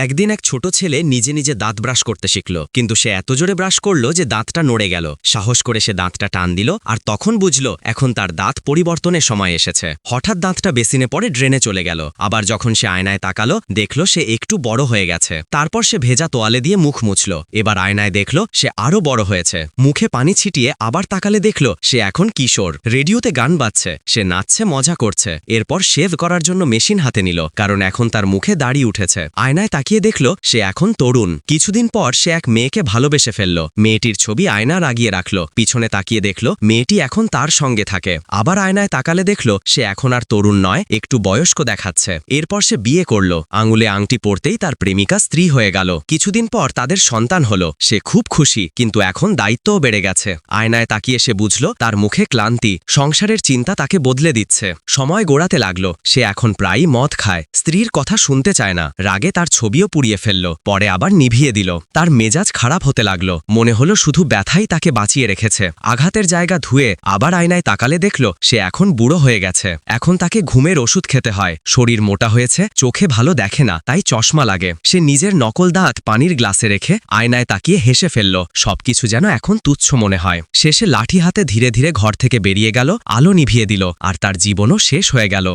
একদিন এক ছোট ছেলে নিজে নিজে দাঁত ব্রাশ করতে শিখল, কিন্তু সে এত জোরে ব্রাশ করল যে দাঁতটা নড়ে গেল। সাহস করে সে দাঁতটা টান দিল, আর তখন বুঝল এখন তার দাঁত পরিবর্তনের সময় এসেছে। হঠাৎ দাঁতটা বেসিনে পড়ে ড্রেনে চলে গেল। আবার যখন সে আয়নায় তাকালো, দেখল সে একটু বড় হয়ে গেছে। তারপর সে ভেজা তোয়ালে দিয়ে মুখ মুছল। এবার আয়নায় দেখল সে আরো বড় হয়েছে। মুখে পানি ছিটিয়ে আবার তাকালে দেখল সে এখন কিশোর। রেডিওতে গান বাজছে, সে নাচছে, মজা করছে। এরপর শেভ করার জন্য মেশিন হাতে নিল, কারণ এখন তার মুখে দাড়ি উঠেছে। আয়নায় তাকিয়ে দেখল সে এখন তরুণ। কিছুদিন পর সে এক মেয়েকে ভালোবেসে ফেলল। মেয়েটির ছবি আয়না লাগিয়ে রাখল। পিছনে তাকিয়ে দেখল মেয়েটি এখন তার সঙ্গে থাকে। আবার আয়নায় তাকালে দেখল সে এখন আর তরুণ নয়, একটু বয়স্ক দেখাচ্ছে। এরপর সে বিয়ে করল। আঙুলে আংটি পরতেই তার প্রেমিকা স্ত্রী হয়ে গেল। কিছুদিন পর তাদের সন্তান হলো। সে খুব খুশি, কিন্তু এখন দায়িত্বও বেড়ে গেছে। আয়নায় তাকিয়ে সে বুঝল তার মুখে ক্লান্তি। সংসারের চিন্তা তাকে বদলে দিচ্ছে। সময় গড়াতে লাগলো। সে এখন প্রায়ই মদ খায়, স্ত্রীর কথা শুনতে চায় না, রাগে তার ছবিও পুড়িয়ে ফেলল, পরে আবার নিভিয়ে দিল। তার মেজাজ খারাপ হতে লাগলো। মনে হলো শুধু ব্যথাই তাকে বাঁচিয়ে রেখেছে। আঘাতের জায়গা ধুয়ে আবার আয়নায় তাকালে দেখল সে এখন বুড়ো হয়ে গেছে। এখন তাকে ঘুমের ওষুধ খেতে হয়। শরীর মোটা হয়েছে, চোখে ভালো দেখে না, তাই চশমা লাগে। সে নিজের নকল দাঁত পানির গ্লাসে রেখে আয়নায় তাকিয়ে হেসে ফেলল। সবকিছু যেন এখন তুচ্ছ মনে হয়। শেষে লাঠি হাতে ধীরে ধীরে ঘর থেকে বেরিয়ে গেল, আলো নিভিয়ে দিল, আর তার জীবনও শেষ হয়ে গেল।